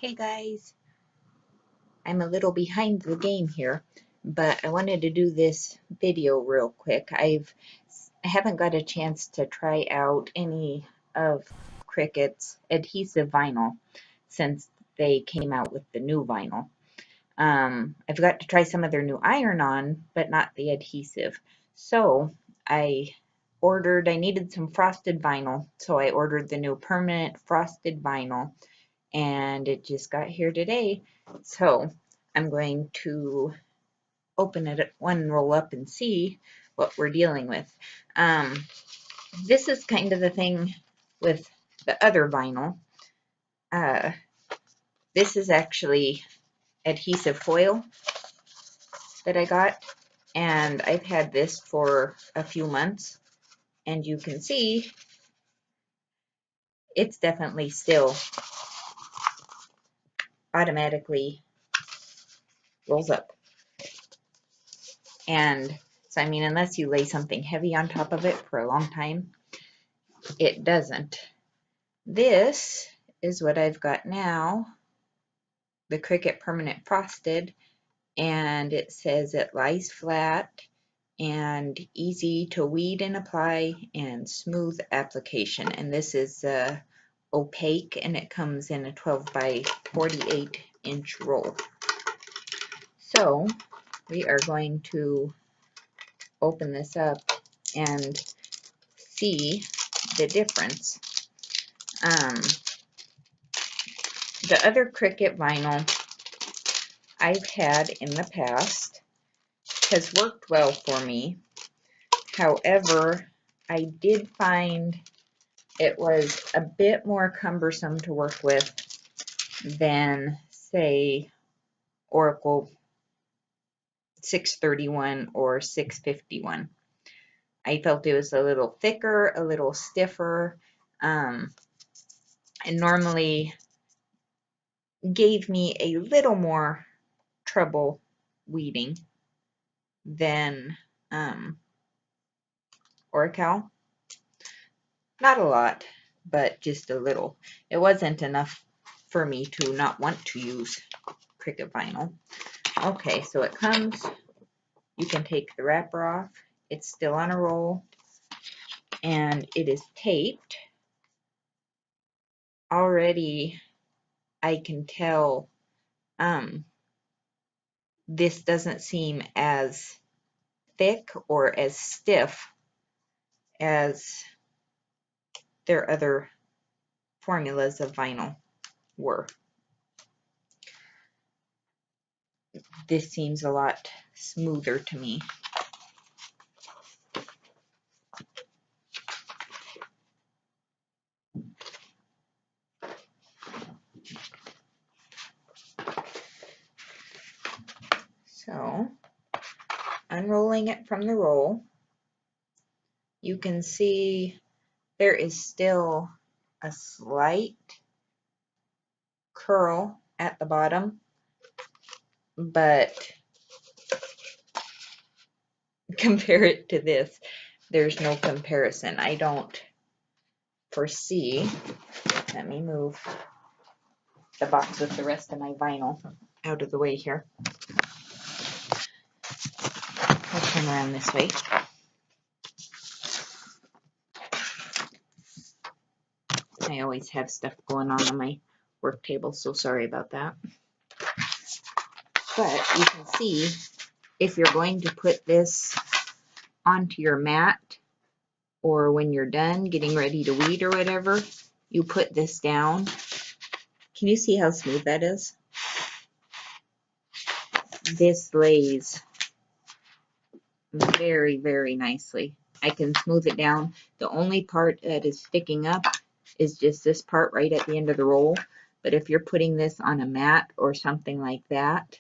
Hey guys, I'm a little behind the game here, but I wanted to do this video real quick. I haven't got a chance to try out any of Cricut's adhesive vinyl since they came out with the new vinyl. I've got to try some of their new iron-on, but not the adhesive. So I needed some frosted vinyl, so I ordered the new permanent frosted vinyl, and it just got here today. So I'm going to open it one roll up and see what we're dealing with. This is kind of the thing with the other vinyl. This is actually adhesive foil that I got, and I've had this for a few months, and you can see it's definitely still automatically rolls up. And so, I mean, unless you lay something heavy on top of it for a long time, it doesn't. This is what I've got now, the Cricut Permanent Frosted, and it says it lies flat and easy to weed and apply and smooth application. And this is opaque, and it comes in a 12 by 48 inch roll. So we are going to open this up and see the difference. The other Cricut vinyl I've had in the past has worked well for me. However, I did find it was a bit more cumbersome to work with than, say, Oracle 631 or 651. I felt it was a little thicker, a little stiffer, and normally gave me a little more trouble weeding than Oracle. Not a lot, but just a little. It wasn't enough for me to not want to use Cricut vinyl. Okay, so it comes, you can take the wrapper off. It's still on a roll, and it is taped. Already, I can tell this doesn't seem as thick or as stiff as their other formulas of vinyl were. This seems a lot smoother to me. So, unrolling it from the roll, you can see there is still a slight curl at the bottom, but compare it to this, there's no comparison. I don't foresee, let me move the box with the rest of my vinyl out of the way here. I'll turn around this way. I always have stuff going on my work table, so sorry about that. But you can see, if you're going to put this onto your mat, or when you're done getting ready to weed or whatever, you put this down. Can you see how smooth that is? This lays very, very nicely. I can smooth it down. The only part that is sticking up is just this part right at the end of the roll. But if you're putting this on a mat or something like that,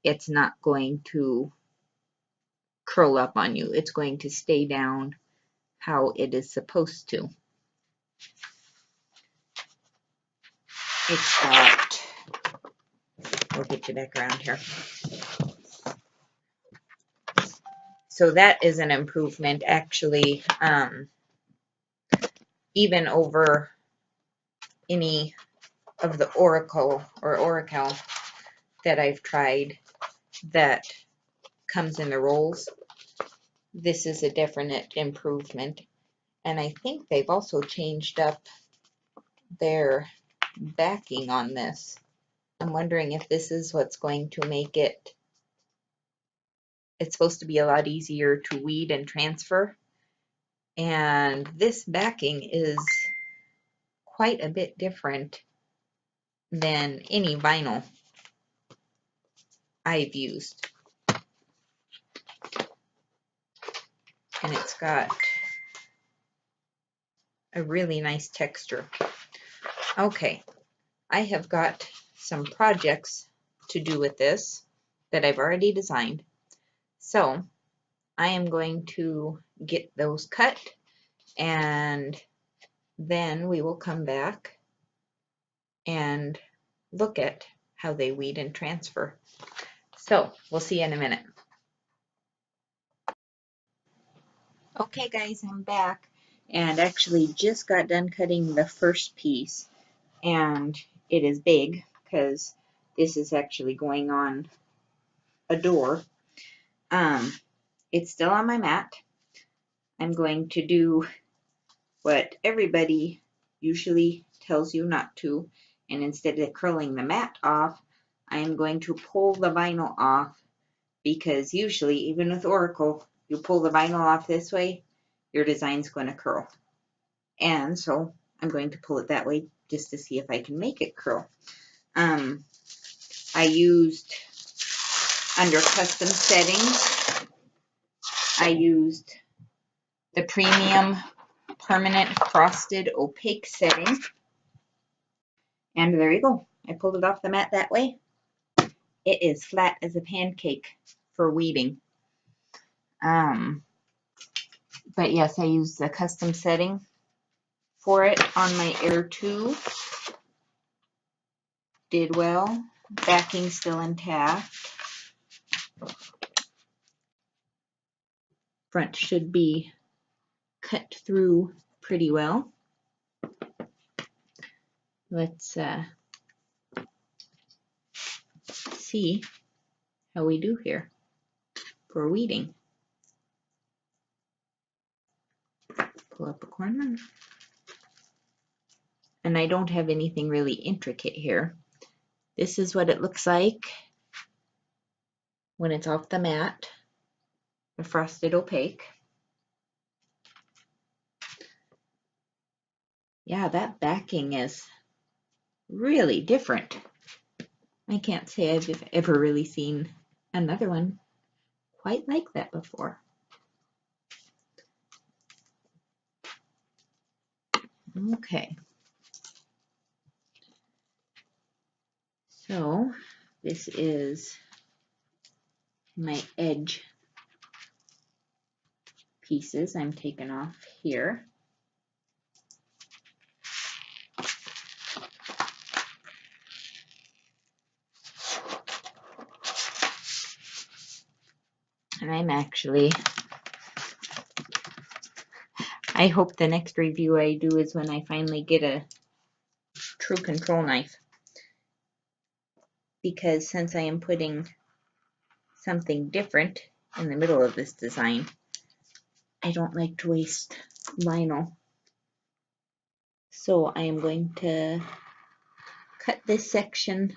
it's not going to curl up on you. It's going to stay down how it is supposed to. It's got, we'll get you back around here. So that is an improvement, actually, even over any of the Oracle that I've tried that comes in the rolls. This is a definite improvement. And I think they've also changed up their backing on this. I'm wondering if this is what's going to make it, it's supposed to be a lot easier to weed and transfer. And this backing is quite a bit different than any vinyl I've used. And it's got a really nice texture. Okay, I have got some projects to do with this that I've already designed. So I am going to get those cut, and then we will come back and look at how they weed and transfer. So we'll see you in a minute. Okay guys, I'm back and actually just got done cutting the first piece, and it is big because this is actually going on a door. It's still on my mat. I'm going to do what everybody usually tells you not to, and instead of curling the mat off, I am going to pull the vinyl off, because usually, even with Oracle, you pull the vinyl off this way, your design's going to curl. And so I'm going to pull it that way just to see if I can make it curl. I used, under custom settings, I used the premium permanent frosted opaque setting. And there you go. I pulled it off the mat that way. It is flat as a pancake for weaving. But yes, I used the custom setting for it on my Air 2. Did well. Backing still intact. Front should be cut through pretty well. Let's see how we do here for weeding. Pull up a corner. And I don't have anything really intricate here. This is what it looks like when it's off the mat, the frosted opaque. Yeah, that backing is really different. I can't say I've ever really seen another one quite like that before. Okay. So this is my edge pieces I'm taking off here. And I'm actually, I hope the next review I do is when I finally get a true control knife. Because since I am putting something different in the middle of this design, I don't like to waste vinyl. So I am going to cut this section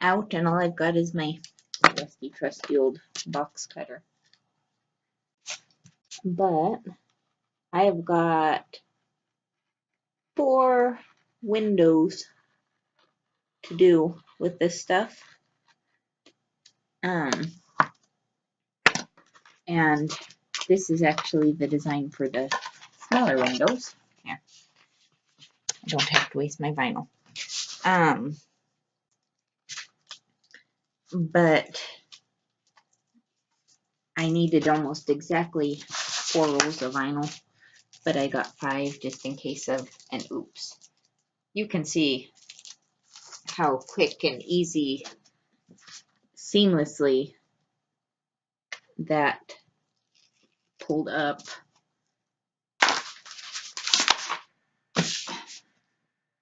out, and all I've got is my rusty, trusty old box cutter. But I've got 4 windows to do with this stuff. And this is actually the design for the smaller windows. Here, I don't have to waste my vinyl. But I needed almost exactly 4 rolls of vinyl, but I got 5 just in case of an oops. You can see how quick and easy, seamlessly that pulled up.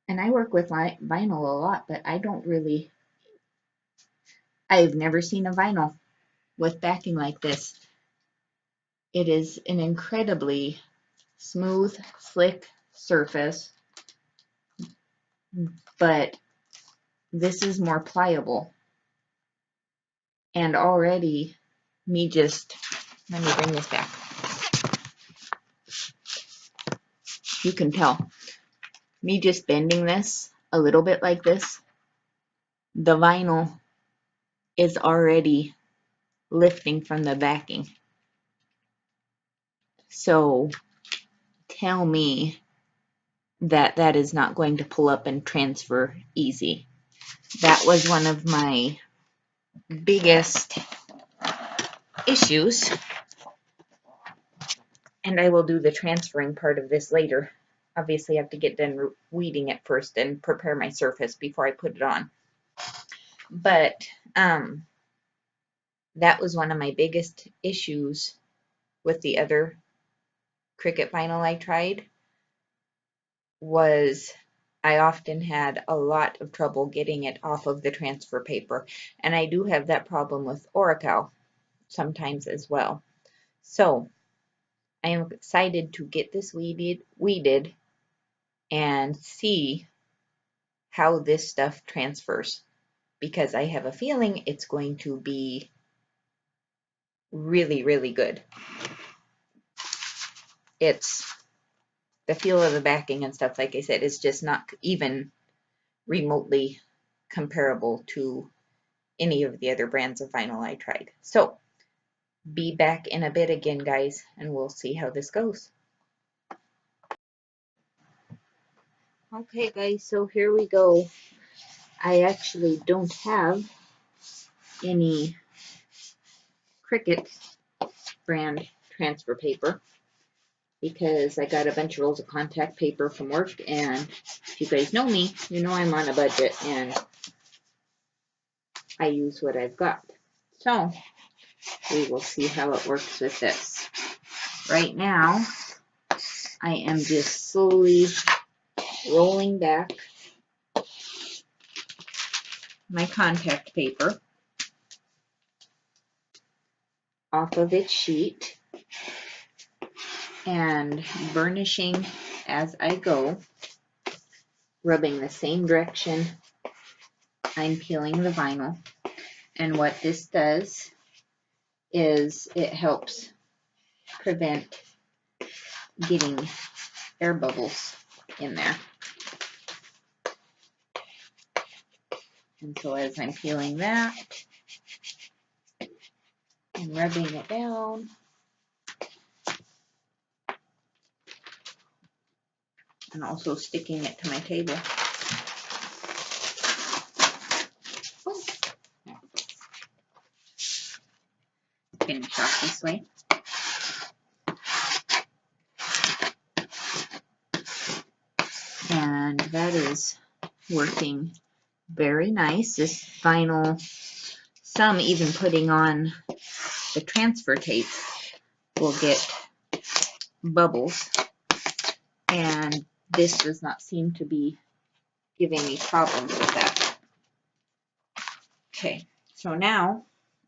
And And I work with vinyl a lot, but I've never seen a vinyl with backing like this. It is an incredibly smooth, slick surface, but this is more pliable. And already, let me bring this back. You can tell, me just bending this a little bit like this, the vinyl is already lifting from the backing. So tell me that that is not going to pull up and transfer easy. That was one of my biggest issues, and I will do the transferring part of this later. Obviously I have to get done weeding it first and prepare my surface before I put it on. But that was one of my biggest issues with the other Cricut vinyl I tried, was I often had a lot of trouble getting it off of the transfer paper. And I do have that problem with Oracle sometimes as well. So I am excited to get this weeded and see how this stuff transfers, because I have a feeling it's going to be really, really good. It's the feel of the backing and stuff, like I said, is just not even remotely comparable to any of the other brands of vinyl I tried. So be back in a bit again, guys, and we'll see how this goes. Okay, guys, so here we go. I actually don't have any Cricut brand transfer paper because I got a bunch of rolls of contact paper from work, and if you guys know me, you know I'm on a budget and I use what I've got. So we will see how it works with this. Right now, I am just slowly rolling back my contact paper off of its sheet and burnishing as I go, rubbing the same direction I'm peeling the vinyl. And what this does is it helps prevent getting air bubbles in there. And so as I'm peeling that and rubbing it down, and also sticking it to my table. Finish off this way. And that is working very nice. This vinyl, some even putting on the transfer tape, will get bubbles, and this does not seem to be giving me problems with that. Okay, so now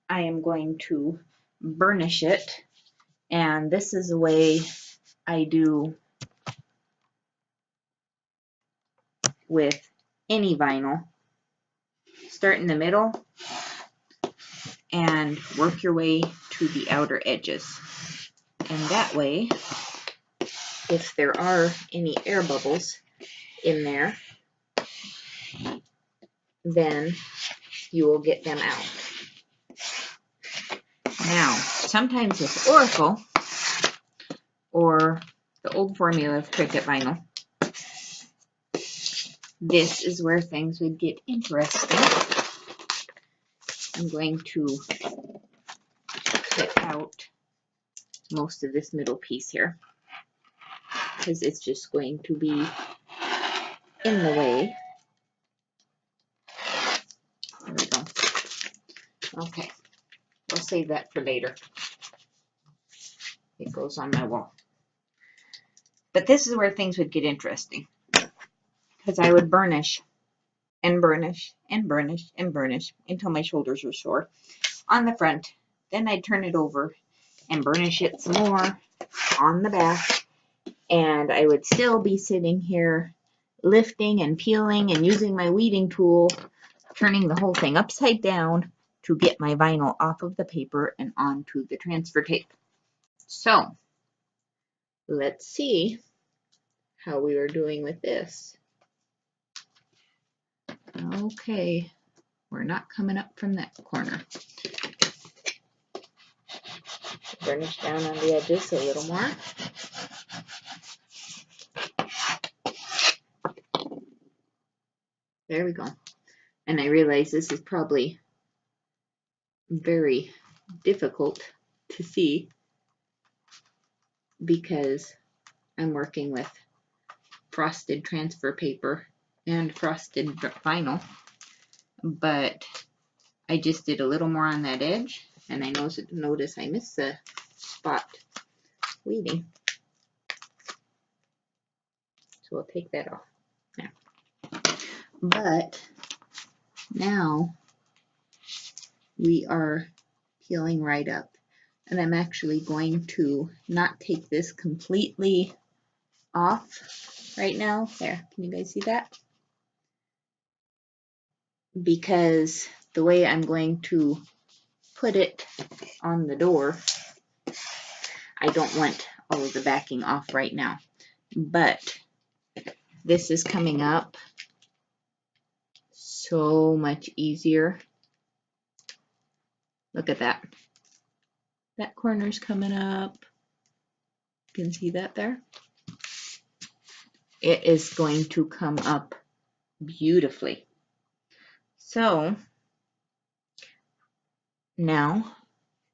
I am going to burnish it, and this is the way I do with any vinyl. Start in the middle and work your way to the outer edges. And that way, if there are any air bubbles in there, then you will get them out. Now, sometimes with Oracle or the old formula of Cricut vinyl, this is where things would get interesting. I'm going to cut out most of this middle piece here because it's just going to be in the way. There we go. Okay, we'll save that for later. It goes on my wall. But this is where things would get interesting, because I would burnish and burnish and burnish and burnish until my shoulders were sore on the front. Then I'd turn it over and burnish it some more on the back, and I would still be sitting here lifting and peeling and using my weeding tool, turning the whole thing upside down to get my vinyl off of the paper and onto the transfer tape. So let's see how we are doing with this. Okay, we're not coming up from that corner. Burnish down on the edges a little more. There we go. And I realize this is probably very difficult to see because I'm working with frosted transfer paper and frosted vinyl, but I just did a little more on that edge, and I notice I missed the spot weeding. So we'll take that off now. But now we are peeling right up, and I'm actually going to not take this completely off right now. There, can you guys see that? Because the way I'm going to put it on the door, I don't want all of the backing off right now. But this is coming up so much easier. Look at that. That corner's coming up. You can see that there. It is going to come up beautifully. So now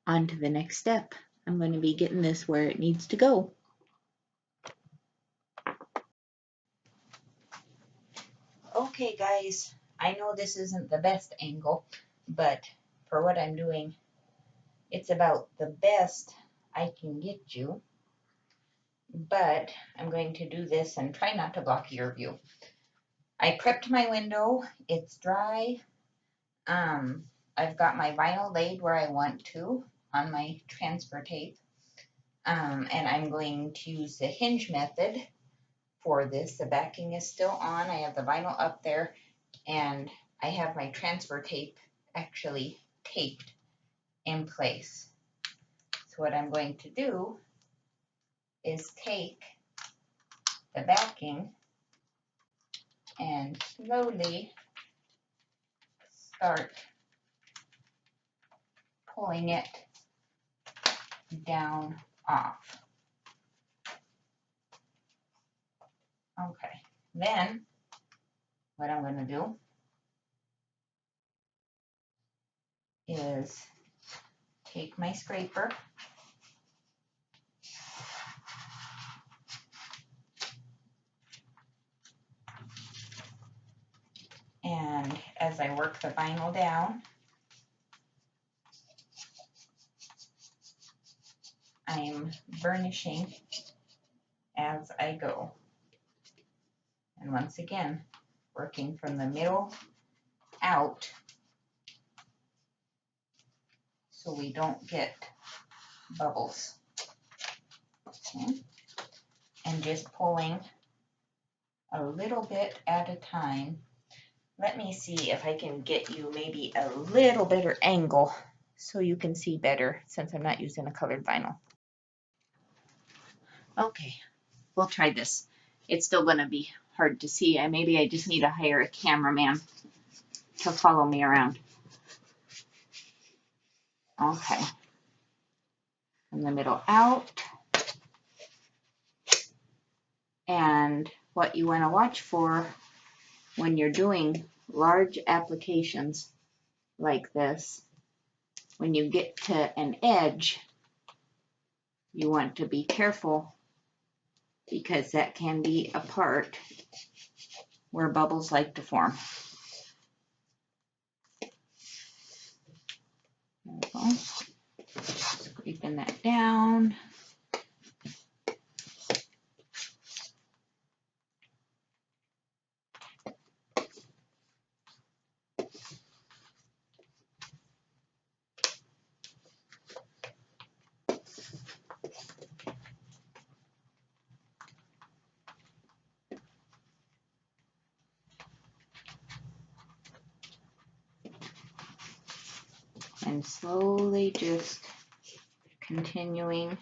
on to the next step. I'm going to be getting this where it needs to go. Okay guys, I know this isn't the best angle, but for what I'm doing, it's about the best I can get you. But I'm going to do this and try not to block your view. I prepped my window, it's dry. I've got my vinyl laid where I want to on my transfer tape. And I'm going to use the hinge method for this. The backing is still on. I have the vinyl up there, and I have my transfer tape actually taped in place. So what I'm going to do is take the backing and slowly start pulling it down off. Okay, then what I'm going to do is take my scraper and as I work the vinyl down, I'm burnishing as I go. And once again, working from the middle out so we don't get bubbles. Okay. And just pulling a little bit at a time. Let me see if I can get you maybe a little better angle so you can see better since I'm not using a colored vinyl. Okay, we'll try this. It's still going to be hard to see. Maybe I just need to hire a cameraman to follow me around. Okay. From the middle out. And what you want to watch for when you're doing large applications like this, when you get to an edge, you want to be careful because that can be a part where bubbles like to form. There we go. Scraping that down. and slowly just continuing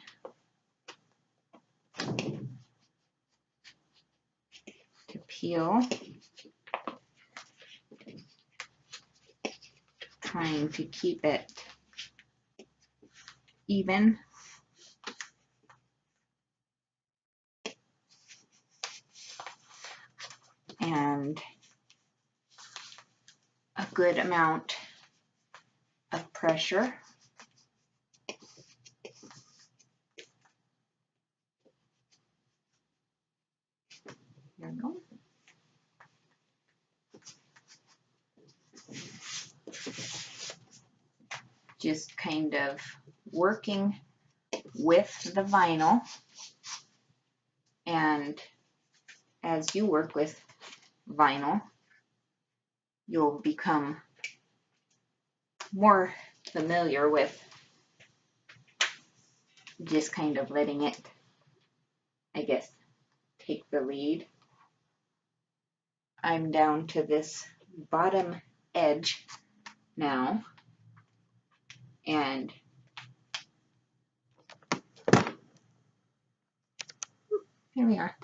to peel, trying to keep it even. And a good amount of pressure. There we go. Just kind of working with the vinyl, and as you work with vinyl, you'll become more familiar with just kind of letting it, I guess, take the lead. I'm down to this bottom edge now, and here we are.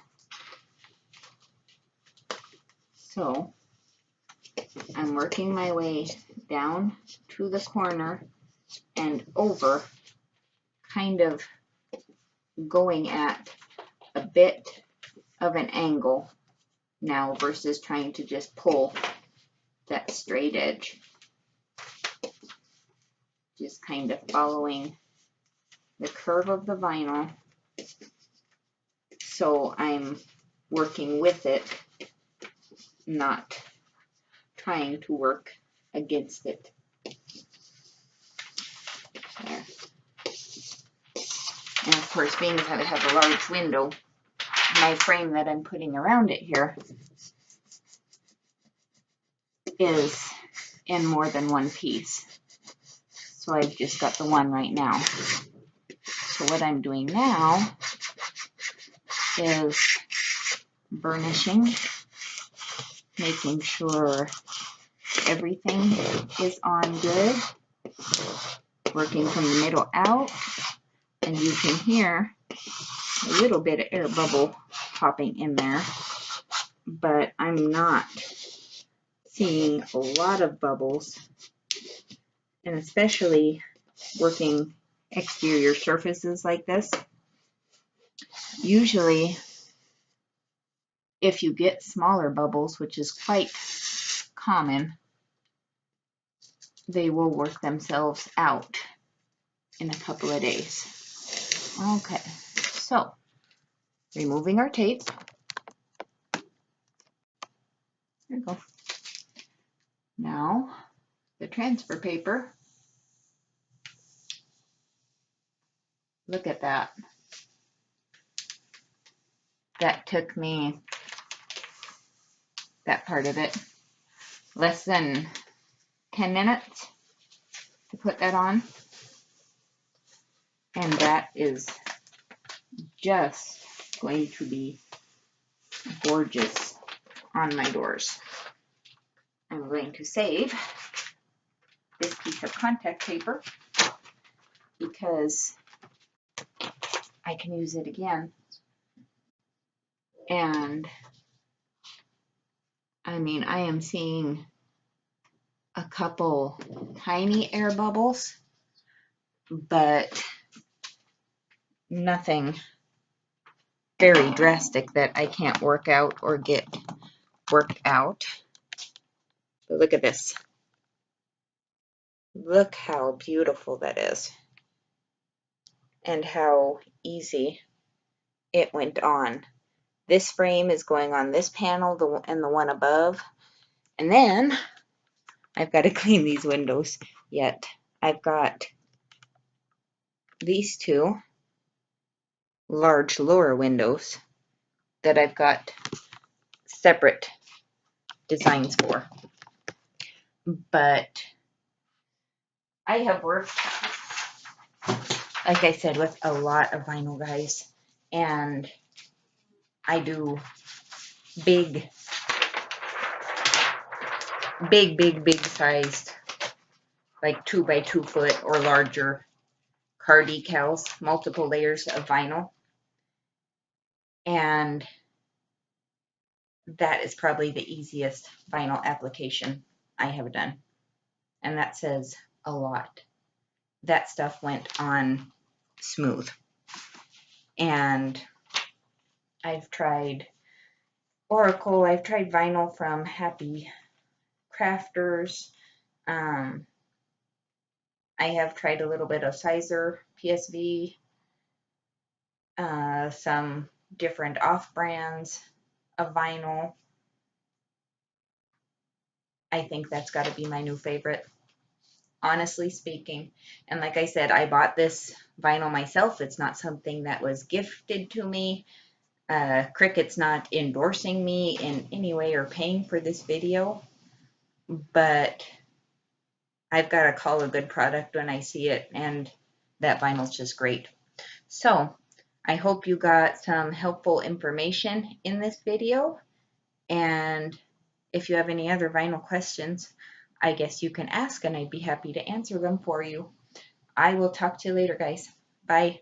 So I'm working my way down to the corner and over, kind of going at a bit of an angle now versus trying to just pull that straight edge. Just kind of following the curve of the vinyl. So I'm working with it, not trying to work against it. There. And of course, being that I have a large window, my frame that I'm putting around it here is in more than one piece. So I've just got the one right now. So what I'm doing now is burnishing, making sure everything is on good, working from the middle out, and you can hear a little bit of air bubble popping in there, but I'm not seeing a lot of bubbles, and especially working exterior surfaces like this. Usually, if you get smaller bubbles, which is quite common, they will work themselves out in a couple of days. Okay, so removing our tape. There we go. Now, the transfer paper. Look at that. That took me, that part of it, less than 10 minutes to put that on. And that is just going to be gorgeous on my doors. I'm going to save this piece of contact paper because I can use it again. And I mean, I am seeing a couple tiny air bubbles, but nothing very drastic that I can't work out or get worked out. But look at this. Look how beautiful that is, and how easy it went on. This frame is going on this panel and the one above, and then I've got to clean these windows yet. I've got these two large lower windows that I've got separate designs for. But I have worked, like I said, with a lot of vinyl, guys, and I do big sized like 2 by 2 foot or larger car decals, multiple layers of vinyl. And that is probably the easiest vinyl application I have done. And that says a lot. That stuff went on smooth. And I've tried Oracle, I've tried vinyl from Happy Crafters. I have tried a little bit of Sizer PSV, some different off brands of vinyl. I think that's got to be my new favorite, honestly speaking. And like I said, I bought this vinyl myself. It's not something that was gifted to me. Cricut's not endorsing me in any way or paying for this video, but I've got to call a good product when I see it, and that vinyl's just great. So I hope you got some helpful information in this video, and if you have any other vinyl questions, I guess you can ask and I'd be happy to answer them for you. I will talk to you later, guys. Bye.